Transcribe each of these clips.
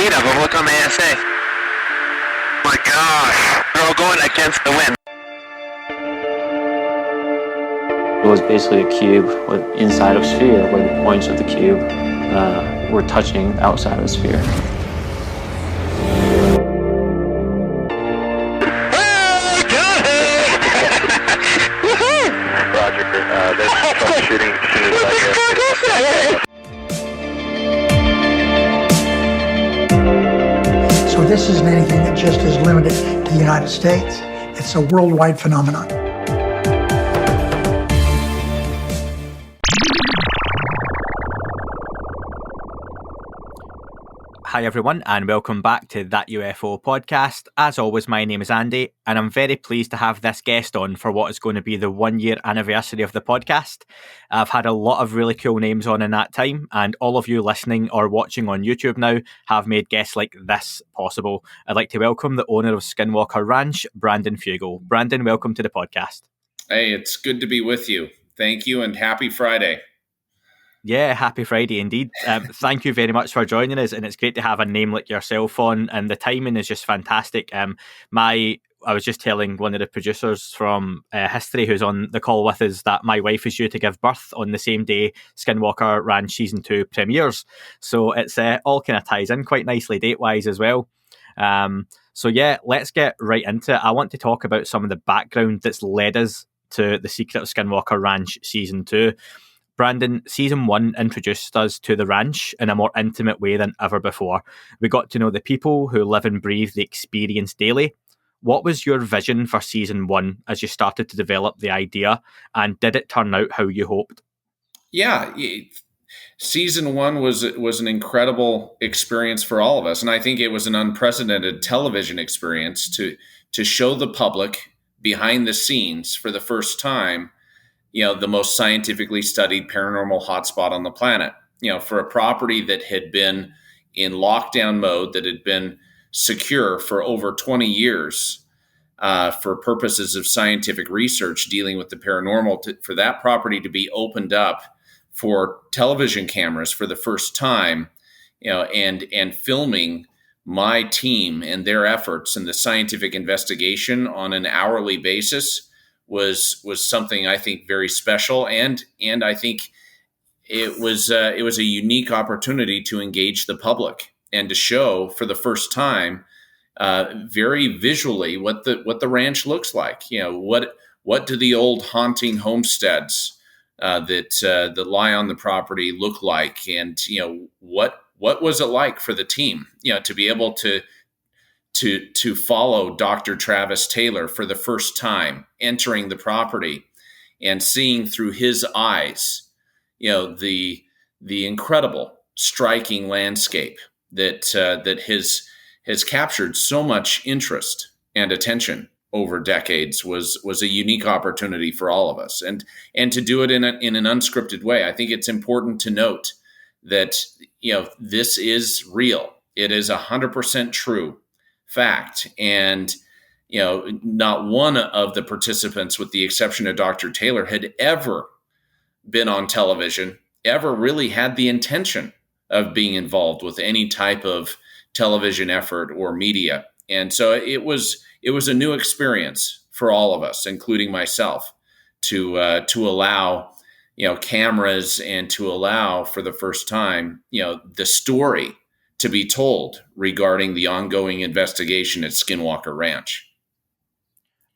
fleet of them. Look on the ASA. Oh my gosh. They're all going against the wind. It was basically a cube inside of a sphere where the points of the cube were touching outside of the sphere. Roger. They're troubleshooting as soon as I get. So this isn't anything that just is limited to the United States. It's a worldwide phenomenon. Hi everyone, and welcome back to That UFO podcast. As always, my name is Andy, and I'm very pleased to have this guest on for what is going to be the 1 year anniversary of the podcast. I've had a lot of really cool names on in that time, and all of you listening or watching on YouTube now have made guests like this possible. I'd like to welcome the owner of Skinwalker Ranch, Brandon Fugal. Brandon, welcome to the podcast. Hey, it's good to be with you. Thank you, and happy Friday. Yeah, happy Friday indeed. Thank you very much for joining us, and it's great to have a name like yourself on, and the timing is just fantastic. I was just telling one of the producers from History who's on the call with us that my wife is due to give birth on the same day Skinwalker Ranch Season 2 premieres. So it's all kind of ties in quite nicely date-wise as well. So yeah, let's get right into it. I want to talk about some of the background that's led us to the Secret of Skinwalker Ranch Season 2. Brandon, Season 1 introduced us to the ranch in a more intimate way than ever before. We got to know the people who live and breathe the experience daily. What was your vision for Season 1 as you started to develop the idea, and did it turn out how you hoped? Yeah, Season 1 was an incredible experience for all of us, and I think it was an unprecedented television experience to show the public behind the scenes for the first time, the most scientifically studied paranormal hotspot on the planet. For a property that had been in lockdown mode, that had been secure for over 20 years for purposes of scientific research dealing with the paranormal, for that property to be opened up for television cameras for the first time, and filming my team and their efforts in the scientific investigation on an hourly basis was something I think very special, and I think it was a unique opportunity to engage the public and to show for the first time very visually what the ranch looks like. What do the old haunting homesteads that lie on the property look like, and what was it like for the team to be able to follow Dr. Travis Taylor for the first time, entering the property and seeing through his eyes, the incredible, striking landscape that has captured so much interest and attention over decades was a unique opportunity for all of us, and to do it in an unscripted way. I think it's important to note that this is real. It is 100% true fact. And, not one of the participants, with the exception of Dr. Taylor, had ever been on television, ever really had the intention of being involved with any type of television effort or media. And so it was a new experience for all of us, including myself, to allow, cameras, and to allow for the first time, the story to be told regarding the ongoing investigation at Skinwalker Ranch.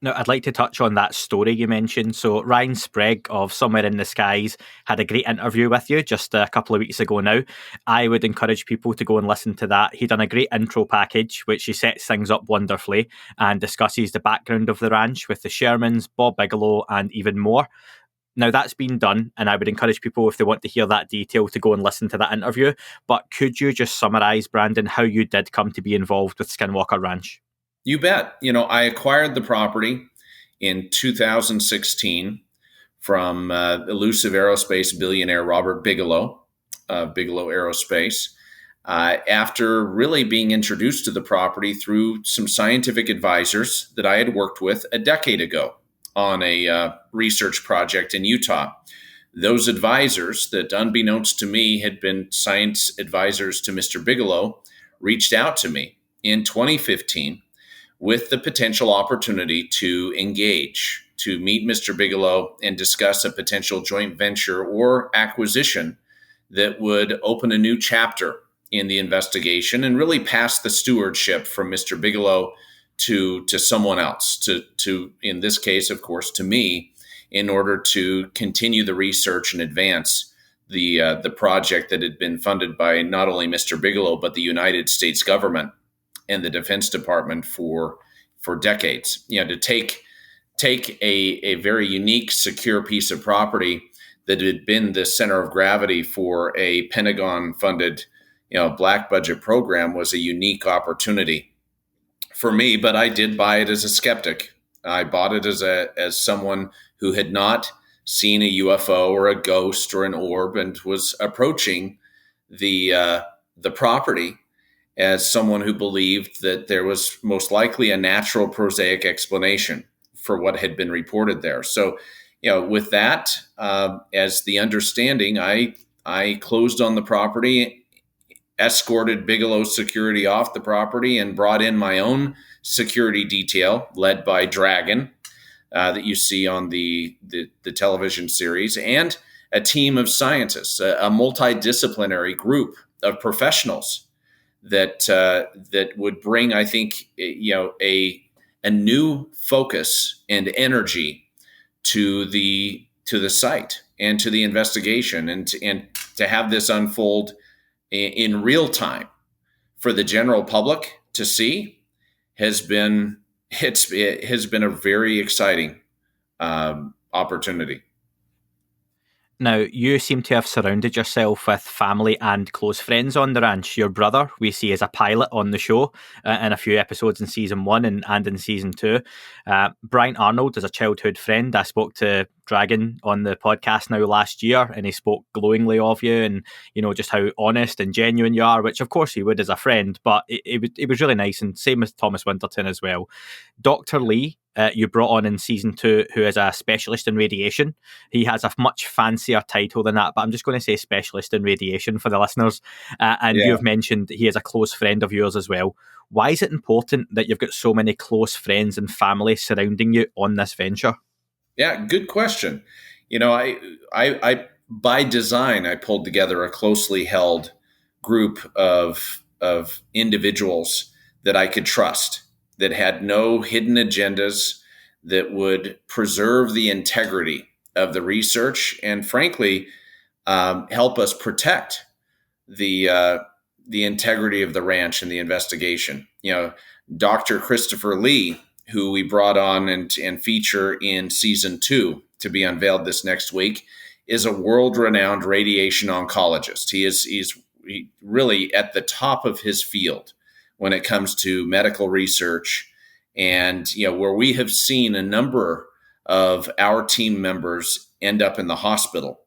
Now, I'd like to touch on that story you mentioned. So Ryan Sprague of Somewhere in the Skies had a great interview with you just a couple of weeks ago now. I would encourage people to go and listen to that. He done a great intro package, which he sets things up wonderfully and discusses the background of the ranch with the Shermans, Bob Bigelow, and even more. Now, that's been done, and I would encourage people, if they want to hear that detail, to go and listen to that interview. But could you just summarise, Brandon, how you did come to be involved with Skinwalker Ranch? You bet. I acquired the property in 2016 from elusive aerospace billionaire Robert Bigelow, Bigelow Aerospace, after really being introduced to the property through some scientific advisors that I had worked with a decade ago on a research project in Utah. Those advisors that, unbeknownst to me, had been science advisors to Mr. Bigelow, reached out to me in 2015 with the potential opportunity to engage, to meet Mr. Bigelow and discuss a potential joint venture or acquisition that would open a new chapter in the investigation and really pass the stewardship from Mr. Bigelow to someone else, to in this case, of course, to me, in order to continue the research and advance the project that had been funded by not only Mr. Bigelow, but the United States government and the Defense Department for decades. To take a very unique, secure piece of property that had been the center of gravity for a Pentagon-funded, black budget program was a unique opportunity for me. But I did buy it as a skeptic. I bought it as someone who had not seen a UFO or a ghost or an orb, and was approaching the property as someone who believed that there was most likely a natural, prosaic explanation for what had been reported there. So, with that as the understanding, I closed on the property, escorted Bigelow's security off the property, and brought in my own security detail led by Dragon that you see on the television series, and a team of scientists, a multidisciplinary group of professionals that would bring, I think, a new focus and energy to the site and to the investigation, and to have this unfold in real time for the general public to see has been a very exciting opportunity. Now, you seem to have surrounded yourself with family and close friends on the ranch. Your brother, we see as a pilot on the show in a few episodes in season 1 and in season 2. Brian Arnold is a childhood friend. I spoke to Dragon on the podcast now last year, and he spoke glowingly of you and, just how honest and genuine you are, which of course he would as a friend, but it was really nice. And same with Thomas Winterton as well. Dr. Lee, you brought on in season 2, who is a specialist in radiation. He has a much fancier title than that, but I'm just going to say specialist in radiation for the listeners. And you've mentioned he is a close friend of yours as well. Why is it important that you've got so many close friends and family surrounding you on this venture? Yeah, good question. I by design, I pulled together a closely held group of individuals that I could trust, that had no hidden agendas, that would preserve the integrity of the research, and frankly, help us protect the integrity of the ranch and the investigation. Dr. Christopher Lee, who we brought on and feature in season 2 to be unveiled this next week, is a world-renowned radiation oncologist. He's really at the top of his field when it comes to medical research, and where we have seen a number of our team members end up in the hospital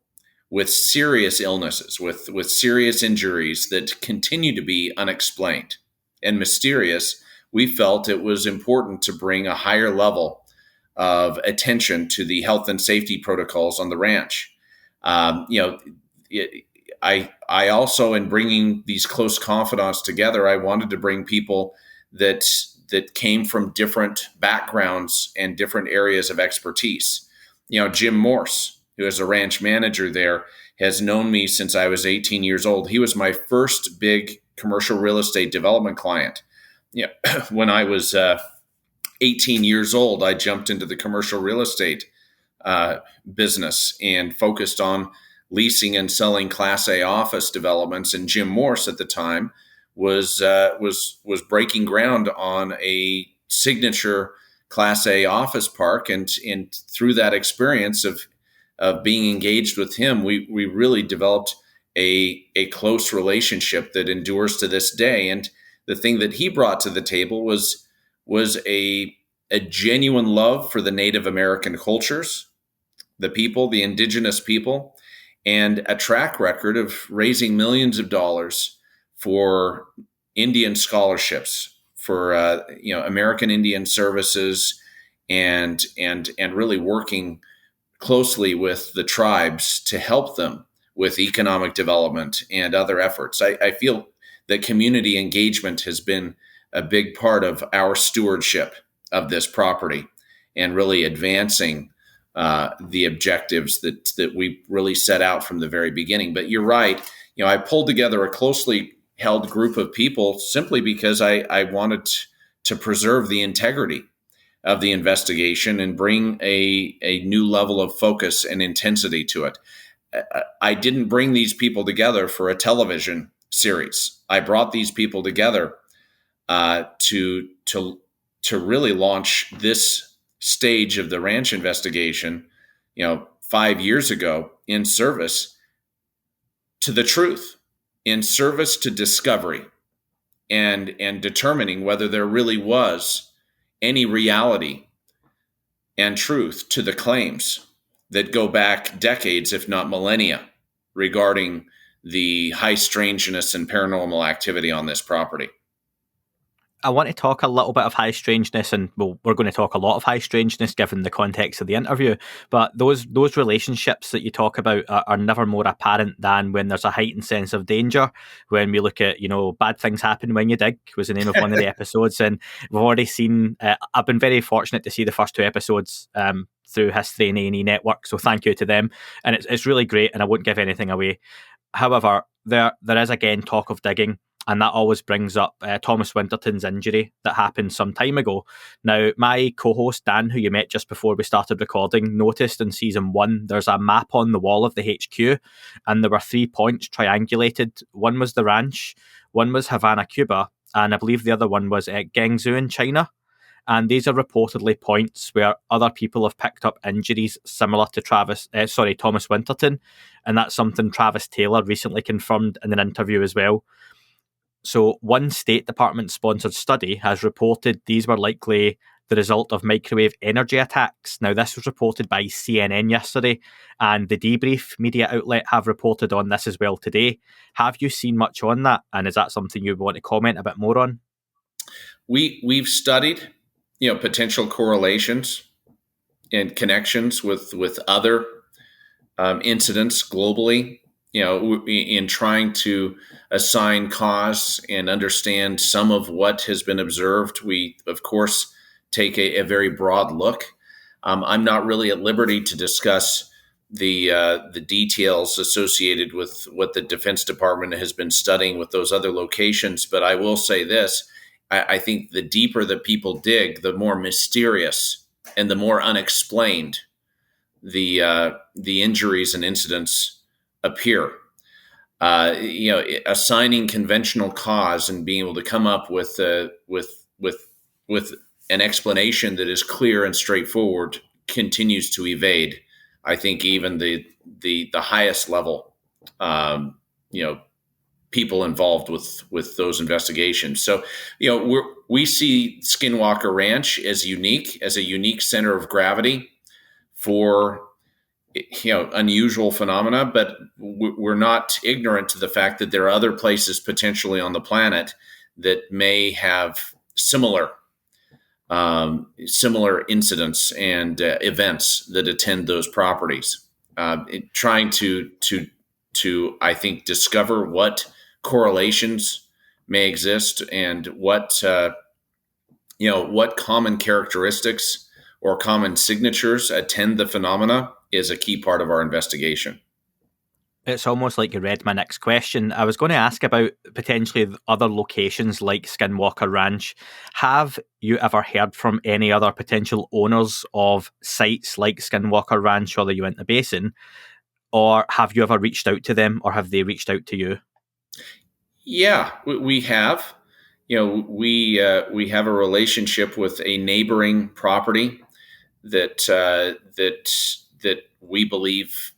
with serious illnesses, with serious injuries that continue to be unexplained and mysterious. We felt it was important to bring a higher level of attention to the health and safety protocols on the ranch. I also, in bringing these close confidants together, I wanted to bring people that came from different backgrounds and different areas of expertise. Jim Morse, who is a ranch manager there, has known me since I was 18 years old. He was my first big commercial real estate development client. When I was 18 years old, I jumped into the commercial real estate business and focused on leasing and selling Class A office developments. And Jim Morse at the time was breaking ground on a signature Class A office park. And through that experience of being engaged with him, we really developed a close relationship that endures to this day. And the thing that he brought to the table was a genuine love for the Native American cultures, the people, the indigenous people, and a track record of raising millions of dollars for Indian scholarships, for American Indian services, and really working closely with the tribes to help them with economic development and other efforts. I feel that community engagement has been a big part of our stewardship of this property and really advancing the objectives that we really set out from the very beginning. But you're right. I pulled together a closely held group of people simply because I wanted to preserve the integrity of the investigation and bring a new level of focus and intensity to it. I didn't bring these people together for a television series. I brought these people together to really launch this stage of the ranch investigation, 5 years ago, in service to the truth, in service to discovery, and determining whether there really was any reality and truth to the claims that go back decades, if not millennia, regarding the high strangeness and paranormal activity on this property. I want to talk a little bit of high strangeness, and we're going to talk a lot of high strangeness given the context of the interview. But those relationships that you talk about are never more apparent than when there's a heightened sense of danger. When we look at, bad things happen when you dig was the name of one of the episodes, and we've already seen. I've been very fortunate to see the first 2 episodes through History and A&E Network, so thank you to them. And it's really great, and I won't give anything away. However, there is again talk of digging. And that always brings up Thomas Winterton's injury that happened some time ago. Now, my co-host, Dan, who you met just before we started recording, noticed in season 1, there's a map on the wall of the HQ, and there were 3 points triangulated. One was the ranch, one was Havana, Cuba, and I believe the other one was Guangzhou in China. And these are reportedly points where other people have picked up injuries similar to Thomas Winterton. And that's something Travis Taylor recently confirmed in an interview as well. So one State Department-sponsored study has reported these were likely the result of microwave energy attacks. Now, this was reported by CNN yesterday, and the Debrief media outlet have reported on this as well today. Have you seen much on that, and is that something you want to comment a bit more on? We've studied, potential correlations and connections with other incidents globally. In trying to assign cause and understand some of what has been observed, we, of course, take a very broad look. I'm not really at liberty to discuss the details associated with what the Defense Department has been studying with those other locations, but I will say this. I think the deeper that people dig, the more mysterious and the more unexplained the injuries and incidents appear. Assigning conventional cause and being able to come up with an explanation that is clear and straightforward continues to evade, I think, even the highest level, people involved with those investigations. So, we see Skinwalker Ranch as a unique center of gravity for unusual phenomena, but we're not ignorant to the fact that there are other places potentially on the planet that may have similar incidents and events that attend those properties. Trying to I think discover what correlations may exist and what common characteristics or common signatures attend the phenomena is a key part of our investigation. It's almost like you read my next question. I was going to ask about potentially other locations like Skinwalker Ranch. Have you ever heard from any other potential owners of sites like Skinwalker Ranch or the Uinta Basin? Or have you ever reached out to them, or have they reached out to you? Yeah, we have. We have a relationship with a neighboring property that we believe,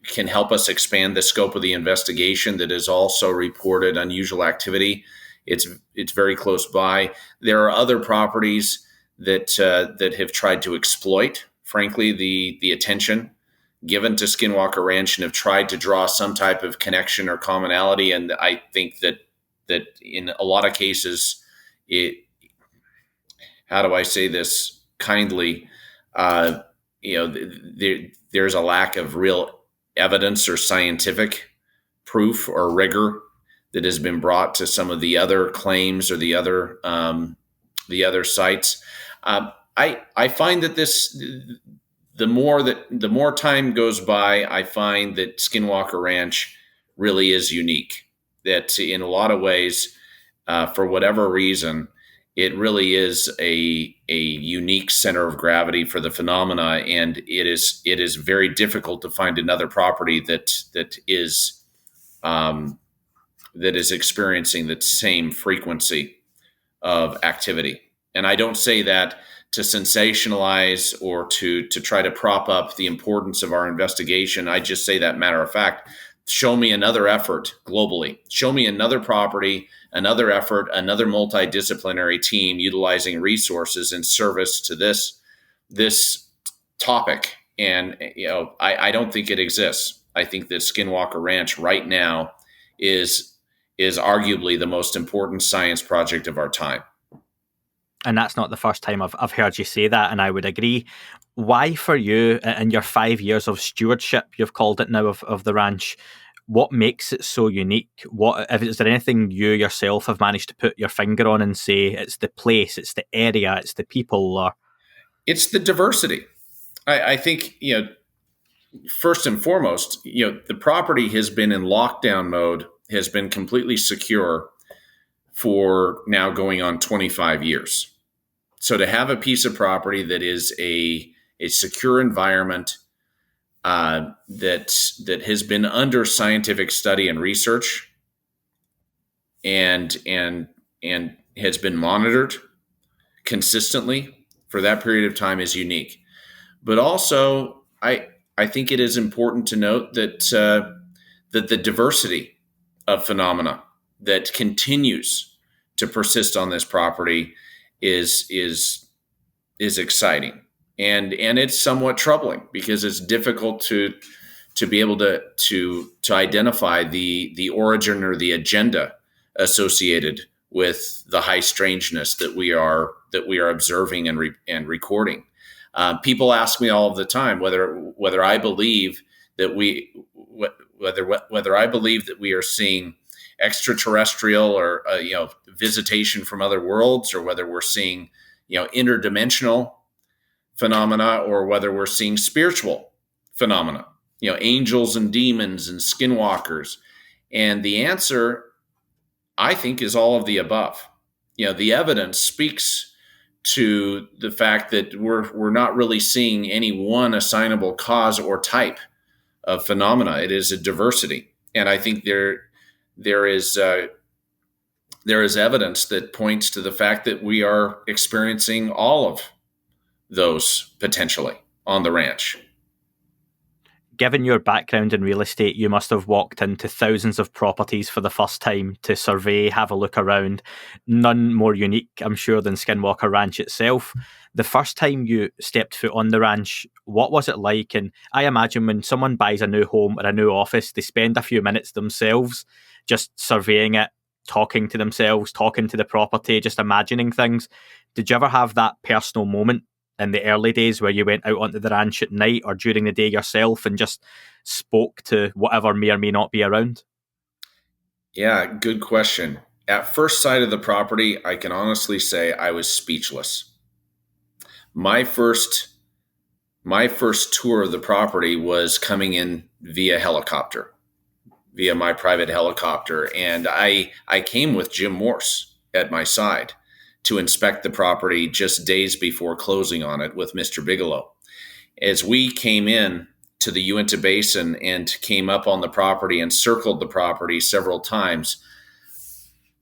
can help us expand the scope of the investigation, that has also reported unusual activity. It's very close by. There are other properties that have tried to exploit, frankly, the attention given to Skinwalker Ranch and have tried to draw some type of connection or commonality. And I think that in a lot of cases, how do I say this kindly? There's a lack of real evidence or scientific proof or rigor that has been brought to some of the other claims or the other sites. I find that the more time goes by, I find that Skinwalker Ranch really is unique. That in a lot of ways, for whatever reason, it really is a unique center of gravity for the phenomena, and it is very difficult to find another property that is experiencing the same frequency of activity. And I don't say that to sensationalize or to try to prop up the importance of our investigation. I just say that matter of fact. Show me another effort globally. Show me another property, another effort, another multidisciplinary team utilizing resources in service to this topic. And I don't think it exists. I think that Skinwalker Ranch right now is arguably the most important science project of our time. And that's not the first time I've heard you say that, and I would agree. Why, for you, in your 5 years of stewardship, you've called it now, of the ranch, what makes it so unique? Is there anything you yourself have managed to put your finger on and say it's the place, it's the area, it's the people, or it's the diversity? I think, first and foremost, the property has been in lockdown mode, has been completely secure for now going on 25 years. So to have a piece of property that is a secure environment that has been under scientific study and research and has been monitored consistently for that period of time is unique. But also, I think it is important to note that the diversity of phenomena that continues to persist on this property is exciting, and it's somewhat troubling because it's difficult to be able to identify the origin or the agenda associated with the high strangeness that we are observing and recording. People ask me all of the time whether I believe that whether I believe that we are seeing extraterrestrial or visitation from other worlds, or whether we're seeing interdimensional phenomena, or whether we're seeing spiritual phenomena, angels and demons and skinwalkers. And the answer, I think, is all of the above. The evidence speaks to the fact that we're not really seeing any one assignable cause or type of phenomena. It is a diversity, and I think there is evidence that points to the fact that we are experiencing all of those potentially on the ranch. Given your background in real estate, you must have walked into thousands of properties for the first time to survey, have a look around. None more unique, I'm sure, than Skinwalker Ranch itself. The first time you stepped foot on the ranch, what was it like? And I imagine when someone buys a new home or a new office, they spend a few minutes themselves just surveying it, talking to themselves, talking to the property, just imagining things. Did you ever have that personal moment in the early days where you went out onto the ranch at night or during the day yourself and just spoke to whatever may or may not be around? Yeah, good question. At first sight of the property, I can honestly say I was speechless. My first tour of the property was coming in via my private helicopter. And I came with Jim Morse at my side to inspect the property just days before closing on it with Mr. Bigelow. As we came in to the Uinta Basin and came up on the property and circled the property several times,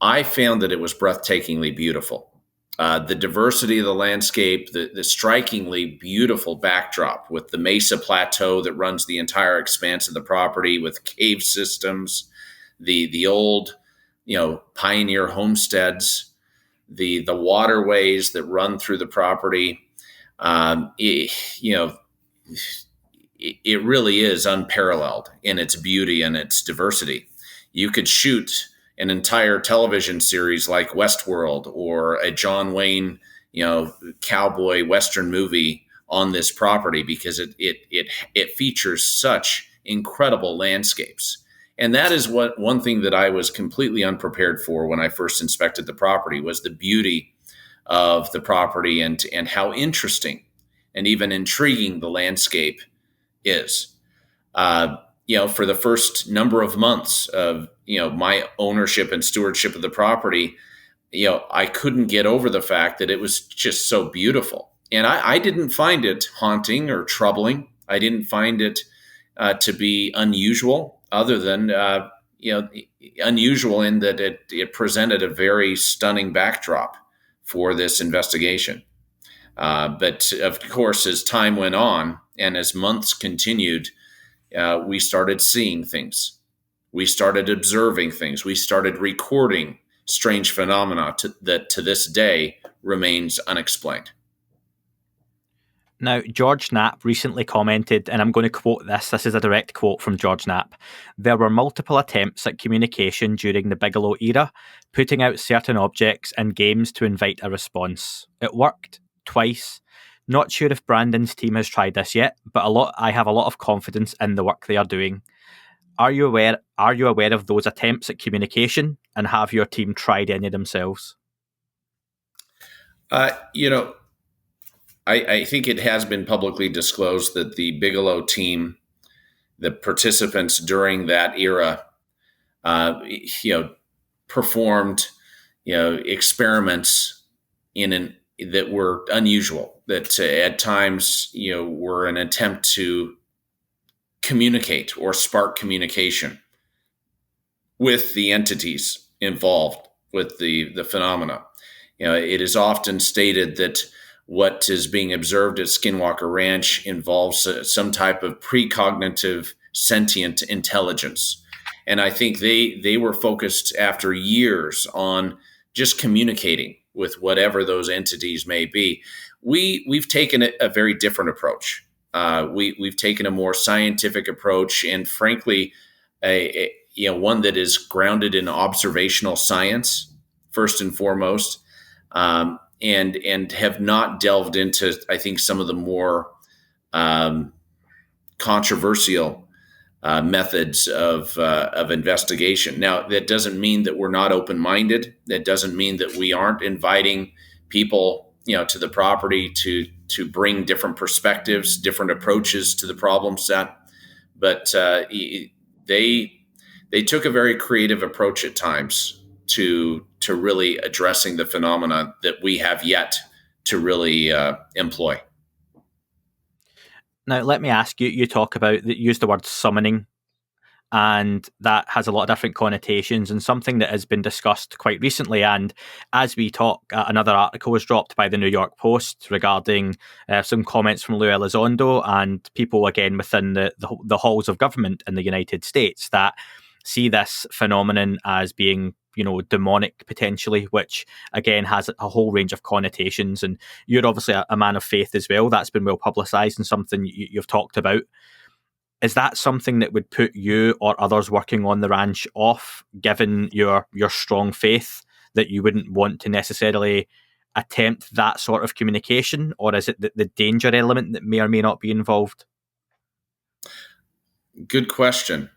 I found that it was breathtakingly beautiful. The diversity of the landscape, the strikingly beautiful backdrop with the Mesa Plateau that runs the entire expanse of the property, with cave systems, the old, pioneer homesteads, the waterways that run through the property. It really is unparalleled in its beauty and its diversity. You could shoot an entire television series like Westworld or a John Wayne, cowboy Western movie on this property because it features such incredible landscapes. And that is one thing that I was completely unprepared for when I first inspected the property, was the beauty of the property and how interesting and even intriguing the landscape is. For the first number of months of, my ownership and stewardship of the property, I couldn't get over the fact that it was just so beautiful. And I didn't find it haunting or troubling. I didn't find it to be unusual, other than, unusual in that it presented a very stunning backdrop for this investigation. But of course, as time went on and as months continued, we started seeing things. We started observing things. We started recording strange phenomena that to this day remains unexplained. Now, George Knapp recently commented, and I'm going to quote this. This is a direct quote from George Knapp. "There were multiple attempts at communication during the Bigelow era, putting out certain objects and games to invite a response. It worked twice. Not sure if Brandon's team has tried this yet, but I have a lot of confidence in the work they are doing. Are you aware of those attempts at communication, and have your team tried any themselves?" I think it has been publicly disclosed that the Bigelow team, the participants during that era, performed, experiments that were unusual, that at times, were an attempt to communicate or spark communication with the entities involved with the phenomena. It is often stated that what is being observed at Skinwalker Ranch involves some type of precognitive sentient intelligence. And I think they were focused after years on just communicating with whatever those entities may be. We've taken a very different approach. We've taken a more scientific approach, and frankly, one that is grounded in observational science first and foremost. And have not delved into, I think, some of the more controversial methods of investigation. Now, that doesn't mean that we're not open-minded. That doesn't mean that we aren't inviting people, to the property to bring different perspectives, different approaches to the problem set. But they took a very creative approach at times to really addressing the phenomena that we have yet to really employ. Now, let me ask you, you use the word summoning, and that has a lot of different connotations, and something that has been discussed quite recently. And as we talk, another article was dropped by the New York Post regarding some comments from Lou Elizondo and people, again, within the halls of government in the United States that see this phenomenon as being, demonic potentially, which again has a whole range of connotations. And you're obviously a man of faith as well. That's been well publicized and something you've talked about. Is that something that would put you or others working on the ranch off, given your strong faith, that you wouldn't want to necessarily attempt that sort of communication? Or is it the danger element that may or may not be involved? Good question.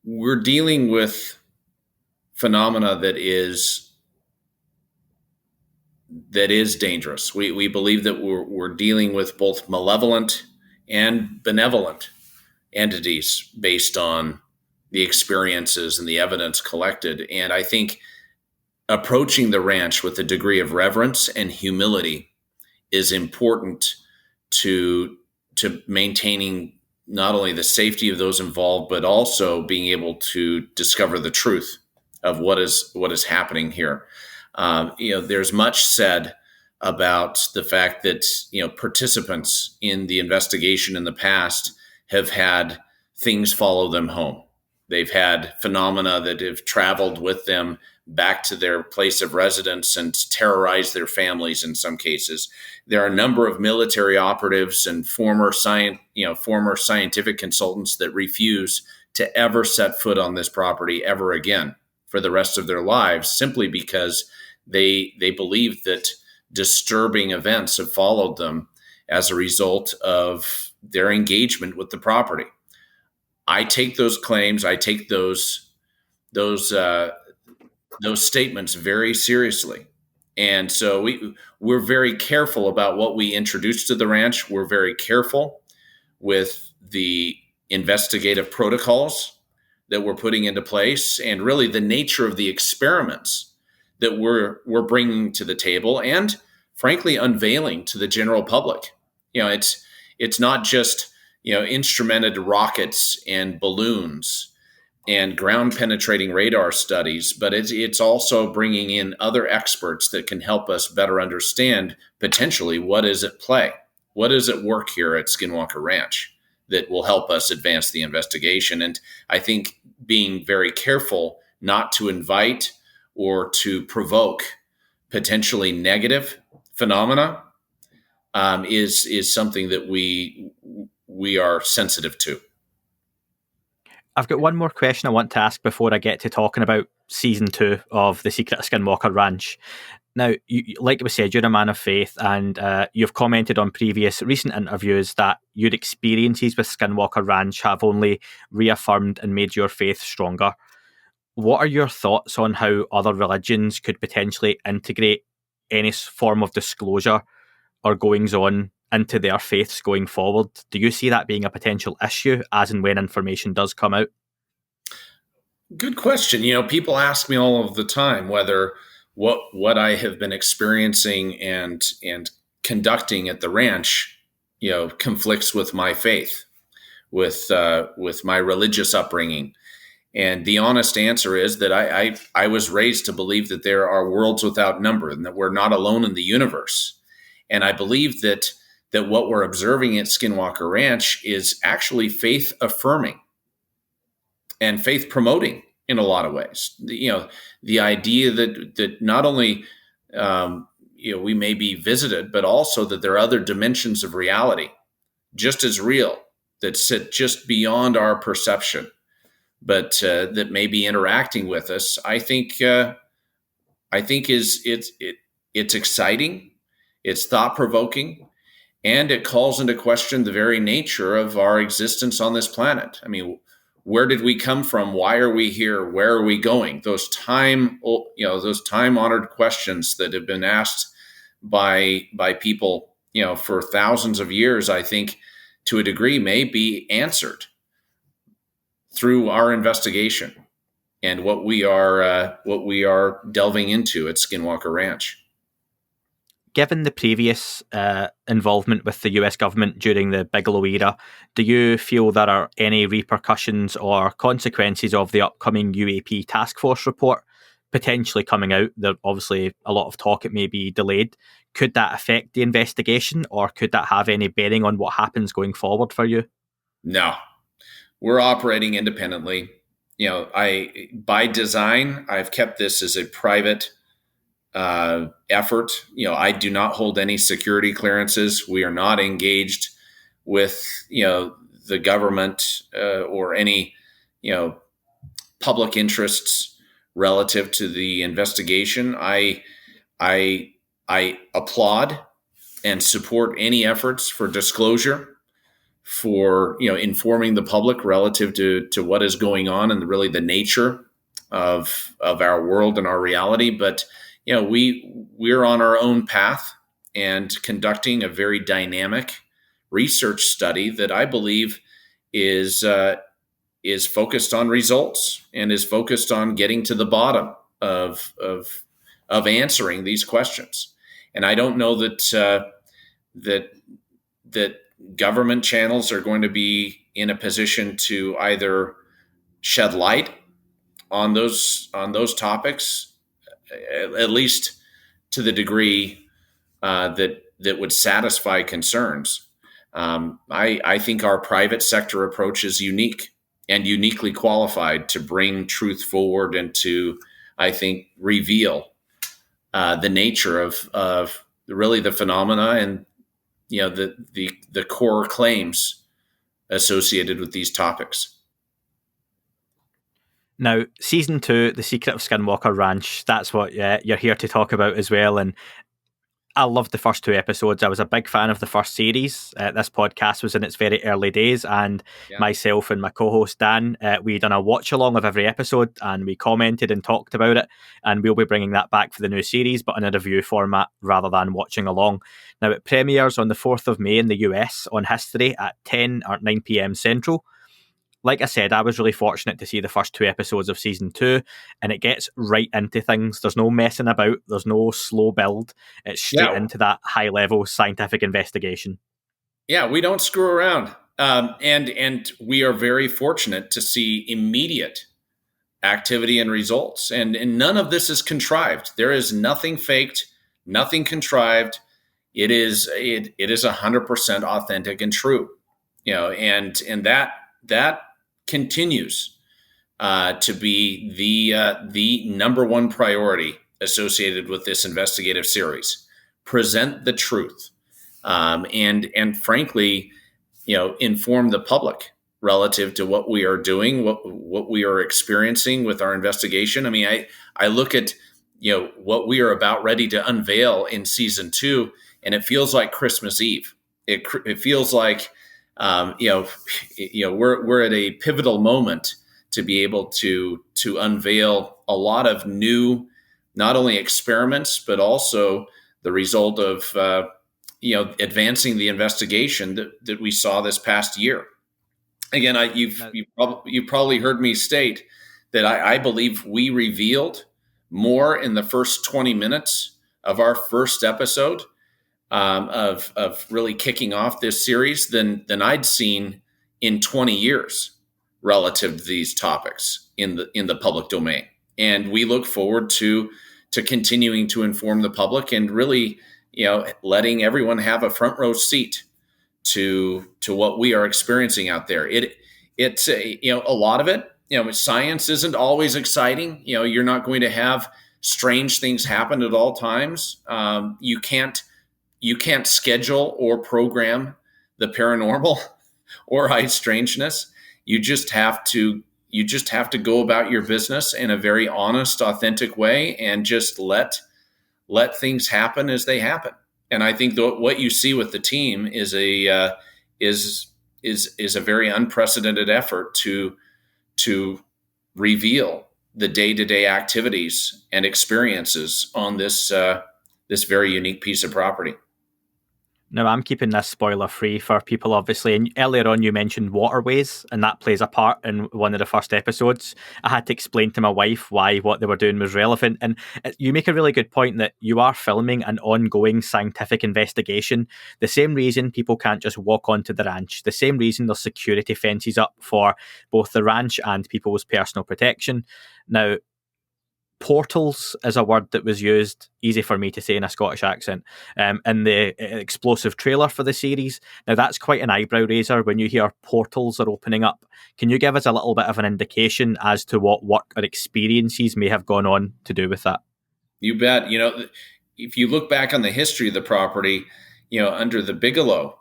We're dealing with phenomena that is dangerous. We believe that we're dealing with both malevolent and benevolent entities based on the experiences and the evidence collected. And I think approaching the ranch with a degree of reverence and humility is important to maintaining not only the safety of those involved, but also being able to discover the truth of what is happening here. There's much said about the fact that, participants in the investigation in the past have had things follow them home. They've had phenomena that have traveled with them back to their place of residence and terrorized their families in some cases. There are a number of military operatives and former scientific consultants that refuse to ever set foot on this property ever again for the rest of their lives, simply because they believe that disturbing events have followed them as a result of their engagement with the property. I take those claims, I take those statements very seriously. And so we're very careful about what we introduce to the ranch. We're very careful with the investigative protocols that we're putting into place, and really the nature of the experiments that we're bringing to the table, and frankly unveiling to the general public. It's not just instrumented rockets and balloons and ground penetrating radar studies, but it's also bringing in other experts that can help us better understand potentially what is at play, what is at work here at Skinwalker Ranch that will help us advance the investigation. And I think being very careful not to invite or to provoke potentially negative phenomena is something that we are sensitive to. I've got one more question I want to ask before I get to talking about season 2 of The Secret of Skinwalker Ranch. Now, like we said, you're a man of faith, and you've commented on previous recent interviews that your experiences with Skinwalker Ranch have only reaffirmed and made your faith stronger. What are your thoughts on how other religions could potentially integrate any form of disclosure or goings-on into their faiths going forward? Do you see that being a potential issue as and when information does come out? Good question. People ask me all of the time whether what I have been experiencing and conducting at the ranch, conflicts with my faith, with my religious upbringing. And the honest answer is that I was raised to believe that there are worlds without number and that we're not alone in the universe. And I believe that what we're observing at Skinwalker Ranch is actually faith affirming and faith promoting in a lot of ways. The idea that not only we may be visited, but also that there are other dimensions of reality just as real that sit just beyond our perception, but that may be interacting with us. I think it's exciting, it's thought provoking, and it calls into question the very nature of our existence on this planet. I mean, where did we come from? Why are we here? Where are we going? Those time-honored questions that have been asked by people, for thousands of years, I think to a degree may be answered through our investigation and what we are delving into at Skinwalker Ranch. Given the previous involvement with the US government during the Bigelow era, do you feel there are any repercussions or consequences of the upcoming UAP task force report potentially coming out? There's obviously a lot of talk it may be delayed. Could that affect the investigation, or could that have any bearing on what happens going forward for you? No, we're operating independently. By design, I've kept this as a private effort. I do not hold any security clearances. We are not engaged with the government or any public interests relative to the investigation. I applaud and support any efforts for disclosure, for informing the public relative to what is going on and really the nature of our world and our reality. But we're on our own path and conducting a very dynamic research study that I believe is focused on results and is focused on getting to the bottom of answering these questions. And I don't know that government channels are going to be in a position to either shed light on those topics, at least to the degree that would satisfy concerns. I think our private sector approach is unique and uniquely qualified to bring truth forward and to, I think, reveal the nature of really the phenomena and the core claims associated with these topics. Now, season 2, The Secret of Skinwalker Ranch, that's what you're here to talk about as well. And I loved the first 2 episodes. I was a big fan of the first series. This podcast was in its very early days, and Yeah. myself and my co-host Dan, we done a watch along of every episode, and we commented and talked about it. And we'll be bringing that back for the new series, but in a review format rather than watching along. Now it premieres on the 4th of May in the US on History at 10 or 9 p.m. Central. Like I said, I was really fortunate to see the first 2 episodes of season 2, and it gets right into things. There's no messing about. There's no slow build. It's straight into that high level scientific investigation. Yeah, we don't screw around. And we are very fortunate to see immediate activity and results. And none of this is contrived. There is nothing faked, nothing contrived. It is 100% authentic and true. And that continues to be the number one priority associated with this investigative series. Present the truth, and frankly, inform the public relative to what we are doing, what we are experiencing with our investigation. I mean, I look at what we are about ready to unveil in season 2, and it feels like Christmas Eve. It feels like we're at a pivotal moment to be able to unveil a lot of new, not only experiments, but also the result of advancing the investigation that we saw this past year. Again, you've probably heard me state that I believe we revealed more in the first 20 minutes of our first episode of really kicking off this series than I'd seen in 20 years relative to these topics in the public domain. And we look forward to continuing to inform the public and really, letting everyone have a front row seat to what we are experiencing out there. It's a lot of it, science isn't always exciting. You're not going to have strange things happen at all times. You can't schedule or program the paranormal or high strangeness. You just have to go about your business in a very honest, authentic way, and just let things happen as they happen. And I think what you see with the team is a very unprecedented effort to reveal the day-to-day activities and experiences on this very unique piece of property. Now, I'm keeping this spoiler free for people, obviously. And earlier on, you mentioned waterways, and that plays a part in one of the first episodes. I had to explain to my wife why what they were doing was relevant. And you make a really good point that you are filming an ongoing scientific investigation. The same reason people can't just walk onto the ranch, the same reason there's security fences up for both the ranch and people's personal protection. Now, portals is a word that was used, easy for me to say in a Scottish accent, in the explosive trailer for the series. Now that's quite an eyebrow raiser when you hear portals are opening up. Can you give us a little bit of an indication as to what work or experiences may have gone on to do with that? You bet. If you look back on the history of the property, under the Bigelow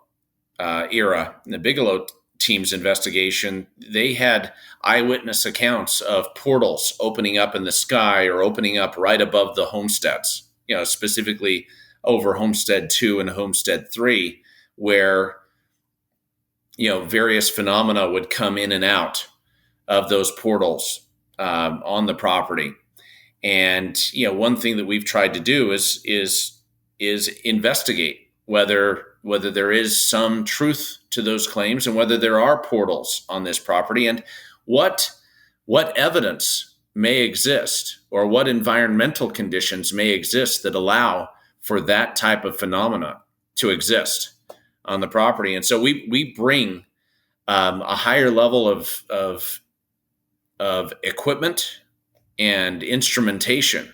era, the Bigelow team's investigation, they had eyewitness accounts of portals opening up in the sky or opening up right above the homesteads, specifically over Homestead 2 and Homestead 3, where, various phenomena would come in and out of those portals on the property. And, one thing that we've tried to do is investigate whether there is some truth to those claims and whether there are portals on this property, and what evidence may exist or what environmental conditions may exist that allow for that type of phenomena to exist on the property. And so we bring a higher level of equipment and instrumentation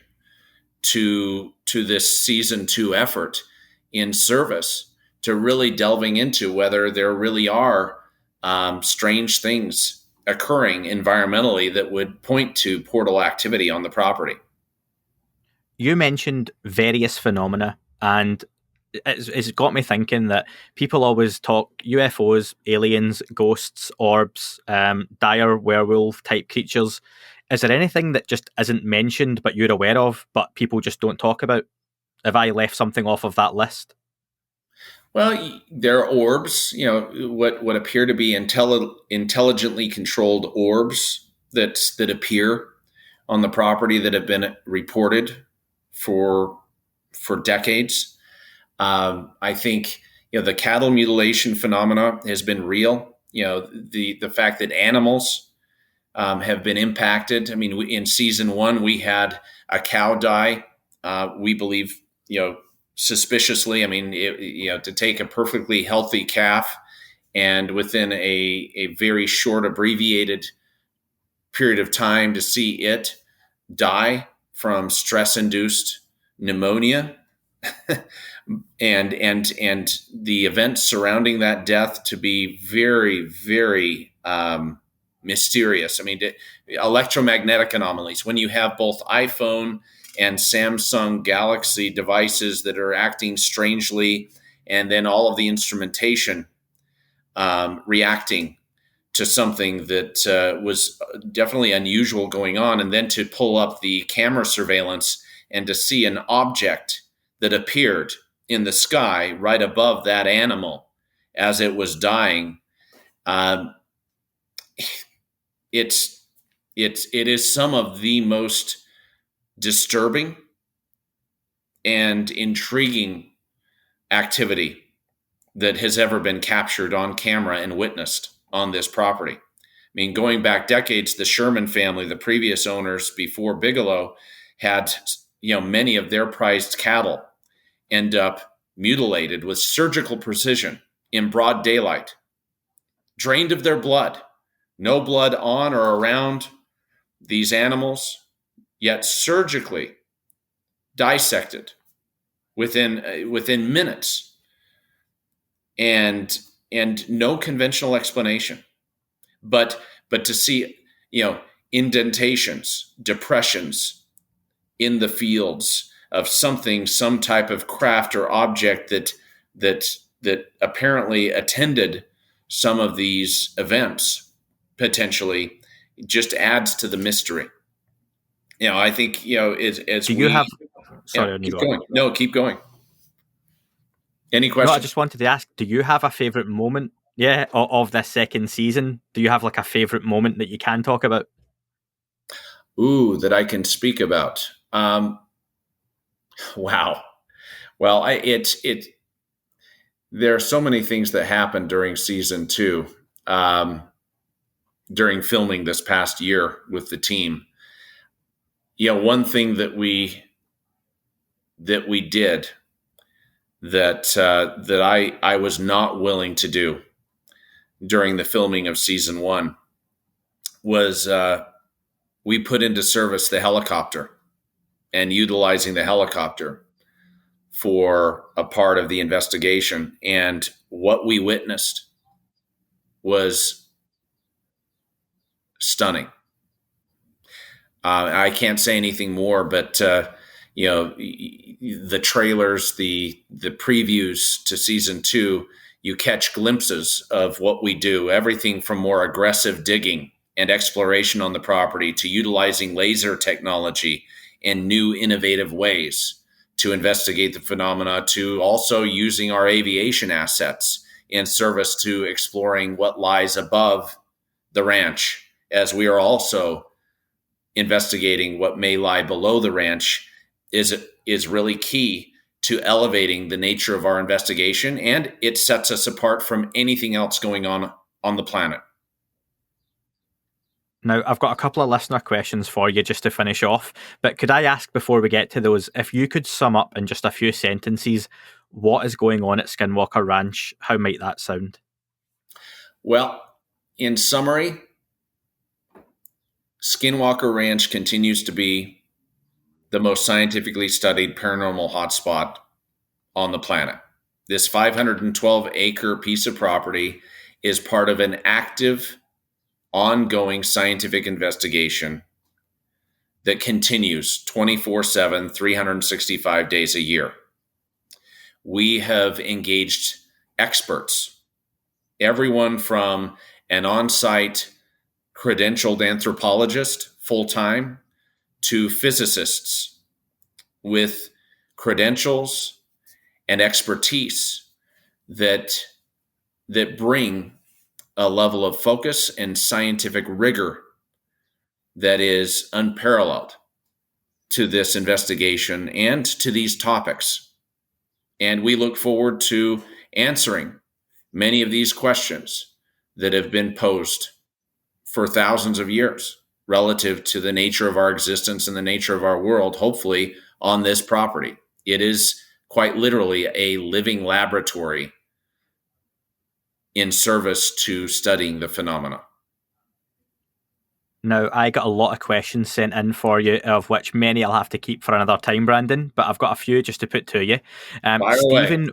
to this season 2 effort in service to really delving into whether there really are strange things occurring environmentally that would point to portal activity on the property. You mentioned various phenomena, and it's got me thinking that people always talk UFOs, aliens, ghosts, orbs, dire werewolf type creatures. Is there anything that just isn't mentioned but you're aware of, but people just don't talk about? Have I left something off of that list? Well, there are orbs, what appear to be intelligently controlled orbs that appear on the property that have been reported for decades. I think the cattle mutilation phenomena has been real. The fact that animals have been impacted. I mean, in season 1, we had a cow die. We believe, suspiciously. I mean, to take a perfectly healthy calf and within a very short, abbreviated period of time to see it die from stress-induced pneumonia, and the events surrounding that death to be very, very mysterious. I mean, electromagnetic anomalies. When you have both iPhone and Samsung Galaxy devices that are acting strangely, and then all of the instrumentation reacting to something that was definitely unusual going on, and then to pull up the camera surveillance and to see an object that appeared in the sky right above that animal as it was dying. It is some of the most disturbing and intriguing activity that has ever been captured on camera and witnessed on this property. I mean, going back decades, the Sherman family, the previous owners before Bigelow, had many of their prized cattle end up mutilated with surgical precision in broad daylight, drained of their blood, no blood on or around these animals, yet surgically dissected within minutes, and no conventional explanation, but to see indentations, depressions in the fields of some type of craft or object that apparently attended some of these events, potentially, just adds to the mystery. I think as Do we you have? yeah, Sorry, keep going. No, keep going. Any No, questions? I just wanted to ask, do you have a favourite moment, of this second season? Do you have like a favourite moment that you can talk about? Ooh, that I can speak about. Wow. Well, there are so many things that happened during season 2, during filming this past year with the team. One thing that we did that I was not willing to do during the filming of season 1 was we put into service the helicopter, and utilizing the helicopter for a part of the investigation. And what we witnessed was stunning. I can't say anything more, but the trailers, the previews to season 2, you catch glimpses of what we do. Everything from more aggressive digging and exploration on the property to utilizing laser technology in new innovative ways to investigate the phenomena, to also using our aviation assets in service to exploring what lies above the ranch, as we are also investigating what may lie below the ranch, is really key to elevating the nature of our investigation, and it sets us apart from anything else going on the planet. Now, I've got a couple of listener questions for you just to finish off, but could I ask before we get to those, if you could sum up in just a few sentences what is going on at Skinwalker Ranch, how might that sound? Well, in summary, Skinwalker Ranch continues to be the most scientifically studied paranormal hotspot on the planet. This 512-acre piece of property is part of an active, ongoing scientific investigation that continues 24/7, 365 days a year. We have engaged experts, everyone from an on-site credentialed anthropologist full-time to physicists with credentials, and expertise that bring a level of focus and scientific rigor that is unparalleled to this investigation and to these topics. And we look forward to answering many of these questions that have been posed for thousands of years relative to the nature of our existence and the nature of our world, hopefully on this property. It is quite literally a living laboratory in service to studying the phenomena. Now, I got a lot of questions sent in for you, of which many I'll have to keep for another time, Brandon, but I've got a few just to put to you. Fire Stephen,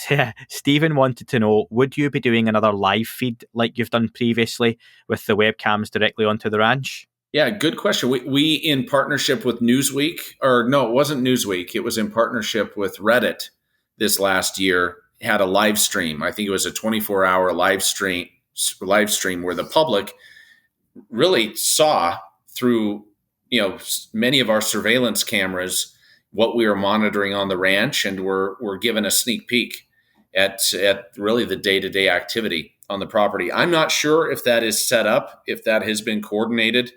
away. Stephen wanted to know, would you be doing another live feed like you've done previously with the webcams directly onto the ranch? Yeah, good question. We in partnership with Newsweek, or no, it wasn't Newsweek. It was in partnership with Reddit this last year, had a live stream. I think it was a 24-hour live stream where the public really saw through, many of our surveillance cameras what we were monitoring on the ranch, and were given a sneak peek at really the day-to-day activity on the property. I'm not sure if that is set up, if that has been coordinated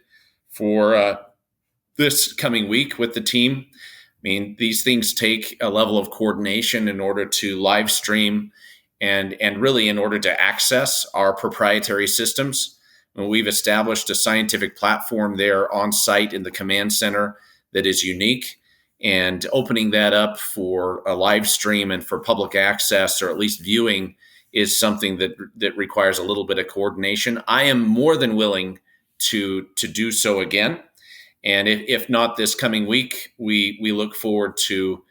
for this coming week with the team. I mean, these things take a level of coordination in order to live stream and really in order to access our proprietary systems. And we've established a scientific platform there on site in the command center that is unique, and opening that up for a live stream and for public access, or at least viewing, is something that requires a little bit of coordination. I am more than willing to do so again. And if not this coming week, we look forward to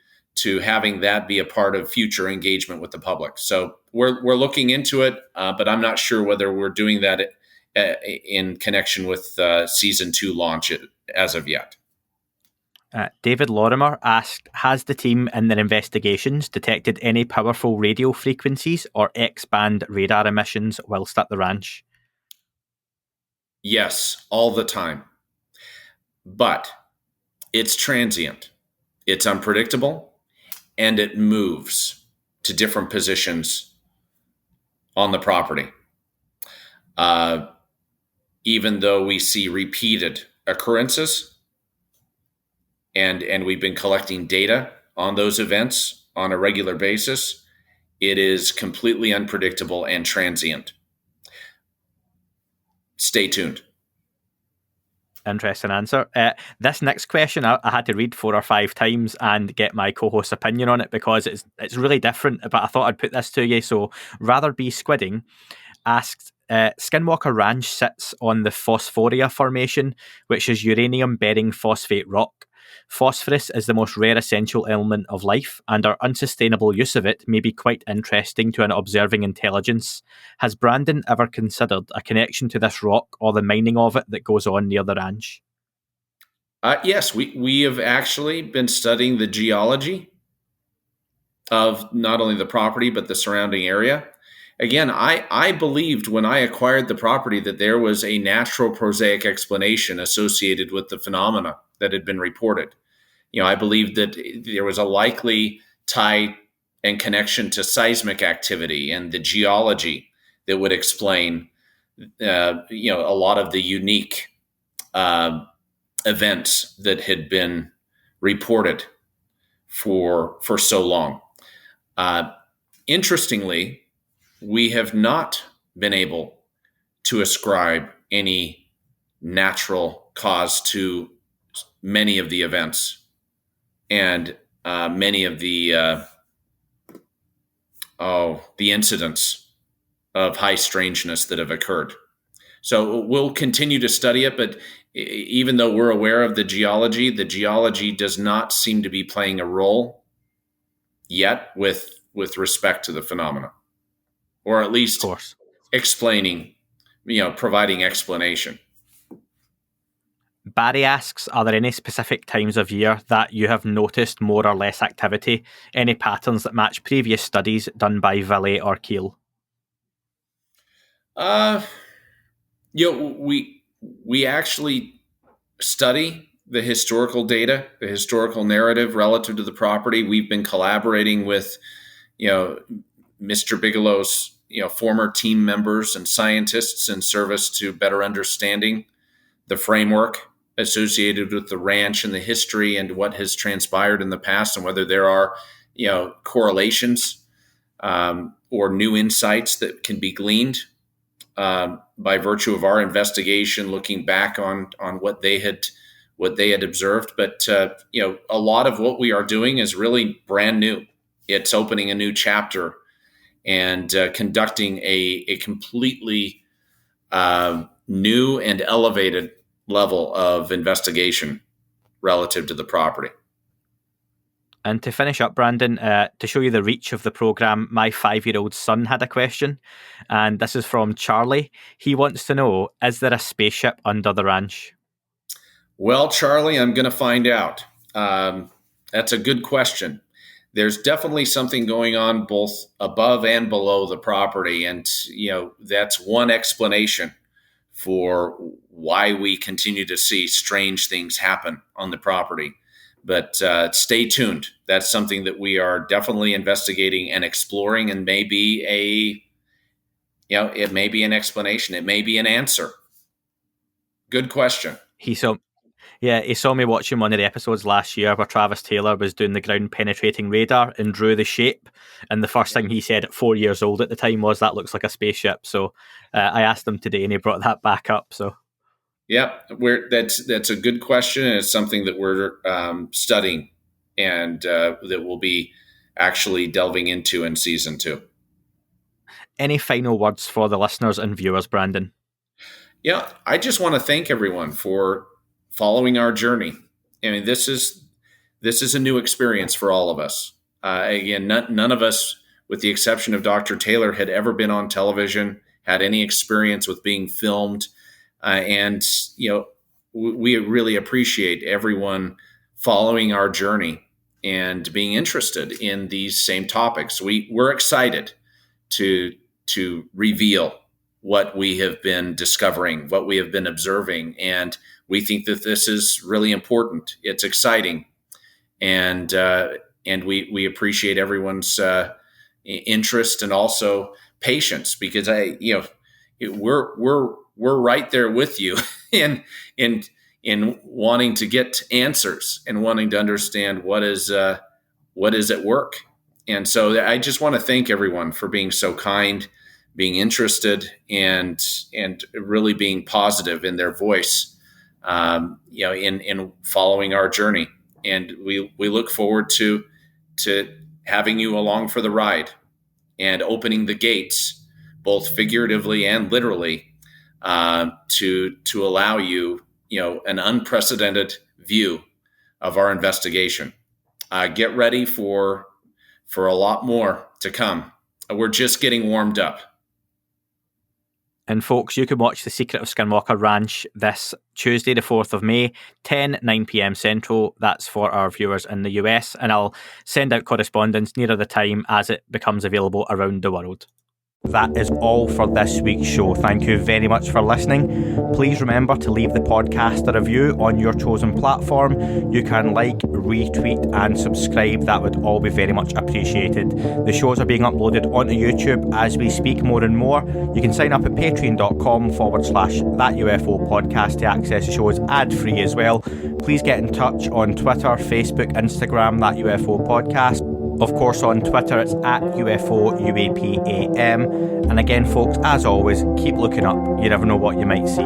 having that be a part of future engagement with the public. So we're looking into it, but I'm not sure whether we're doing that in connection with season 2 launch as of yet. David Lorimer asked, has the team in their investigations detected any powerful radio frequencies or X-band radar emissions whilst at the ranch? Yes, all the time. But it's transient, it's unpredictable, and it moves to different positions on the property. Even though we see repeated occurrences, and we've been collecting data on those events on a regular basis, it is completely unpredictable and transient. Stay tuned. Interesting answer. This next question I had to read 4 or 5 times and get my co-host's opinion on it, because it's really different, but I thought I'd put this to you. So Rather Be Squidding asked, Skinwalker Ranch sits on the Phosphoria Formation, which is uranium-bearing phosphate rock. Phosphorus is the most rare essential element of life, and our unsustainable use of it may be quite interesting to an observing intelligence. Has Brandon ever considered a connection to this rock or the mining of it that goes on near the ranch? Yes, we have actually been studying the geology of not only the property but the surrounding area. Again, I believed when I acquired the property that there was a natural prosaic explanation associated with the phenomena that had been reported. I believed that there was a likely tie and connection to seismic activity and the geology that would explain, a lot of the unique events that had been reported for so long. Interestingly, we have not been able to ascribe any natural cause to many of the events and many of the incidents of high strangeness that have occurred. So we'll continue to study it, but even though we're aware of the geology does not seem to be playing a role yet with respect to the phenomena, or at least explaining, providing explanation. Barry asks, are there any specific times of year that you have noticed more or less activity? Any patterns that match previous studies done by Ville or Keel? We actually study the historical data, the historical narrative relative to the property. We've been collaborating with, Mr. Bigelow's, former team members and scientists in service to better understanding the framework associated with the ranch and the history and what has transpired in the past, and whether there are, correlations or new insights that can be gleaned by virtue of our investigation, looking back on what they had observed. But a lot of what we are doing is really brand new. It's opening a new chapter and conducting a completely new and elevated level of investigation relative to the property. And to finish up, Brandon, to show you the reach of the program, my 5-year-old son had a question, and this is from Charlie. He wants to know, is there a spaceship under the ranch? Well, Charlie, I'm going to find out. That's a good question. There's definitely something going on both above and below the property, and that's one explanation for why we continue to see strange things happen on the property. But stay tuned. That's something that we are definitely investigating and exploring, and may be it may be an explanation. It may be an answer. Good question. He saw me watching one of the episodes last year where Travis Taylor was doing the ground penetrating radar and drew the shape. And the first thing he said at 4 years old at the time was, that looks like a spaceship. So I asked him today and he brought that back up. So. Yeah, that's a good question, and it's something that we're studying and that we'll be actually delving into in season 2. Any final words for the listeners and viewers, Brandon? Yeah, I just want to thank everyone for following our journey. I mean, this is a new experience for all of us. Again, none of us, with the exception of Dr. Taylor, had ever been on television, had any experience with being filmed. And we really appreciate everyone following our journey and being interested in these same topics. We're excited to reveal what we have been discovering, what we have been observing, and we think that this is really important. It's exciting, and we appreciate everyone's interest and also patience, because we're right there with you in wanting to get answers and wanting to understand what is at work. And so I just want to thank everyone for being so kind, being interested, and really being positive in their voice, in following our journey. And we look forward to having you along for the ride and opening the gates, both figuratively and literally, to allow you, an unprecedented view of our investigation. Get ready for a lot more to come. We're just getting warmed up. And folks, you can watch The Secret of Skinwalker Ranch this Tuesday, the 4th of May, 9 p.m. Central. That's for our viewers in the US. And I'll send out correspondence nearer the time as it becomes available around the world. That is all for this week's show. Thank you very much for listening. Please remember to leave the podcast a review on your chosen platform. You can like, retweet and subscribe. That would all be very much appreciated. The shows are being uploaded onto YouTube as we speak more and more. You can sign up at patreon.com/That UFO podcast to access the shows ad-free as well. Please get in touch on Twitter, Facebook, Instagram, That UFO podcast. Of course, on Twitter, it's at UFO UAPAM. And again, folks, as always, keep looking up. You never know what you might see.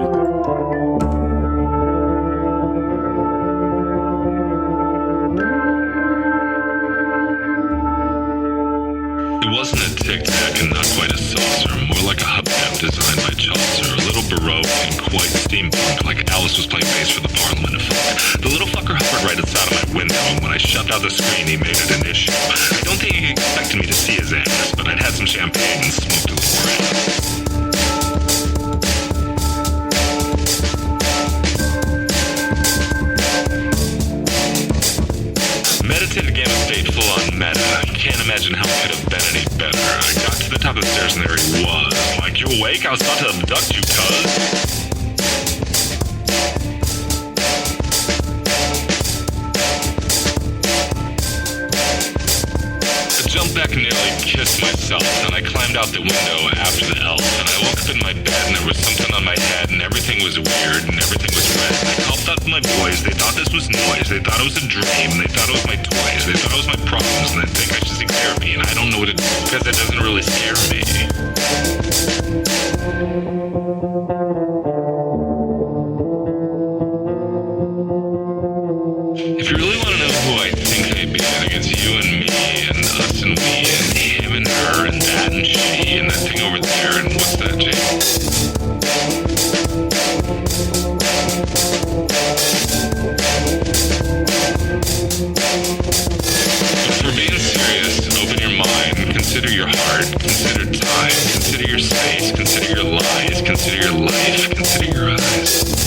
It wasn't a tic-tac and not quite a saucer, more like a hubcap designed by Chaucer, a little Baroque and quite steampunk, like Alice was playing bass for the Parliament of Folk. The little fucker hovered right outside of my window, and when I shoved out the screen, he made it an issue. I don't think he expected me to see his ass, but I'd had some champagne and smoked a little around. Meditative game of state full on meta. I can't imagine how it could have been any better. I got to the top of the stairs and there he was. Like, you awake? I was about to abduct you, cuz. out the window after the elf, and I woke up in my bed and there was something on my head and everything was weird and everything was red. And I called out to my boys. They thought this was noise. They thought it was a dream. They thought it was my toys. They thought it was my problems, and they think I should seek therapy. And I don't know what to do because it doesn't really scare me. If you really want to know who I think I be, I think it's you and me and us and we and him and her and that and she and that thing over there and what's that, Jake? But for being serious, open your mind, consider your heart, consider time, consider your space, consider your lies, consider your life, consider your eyes.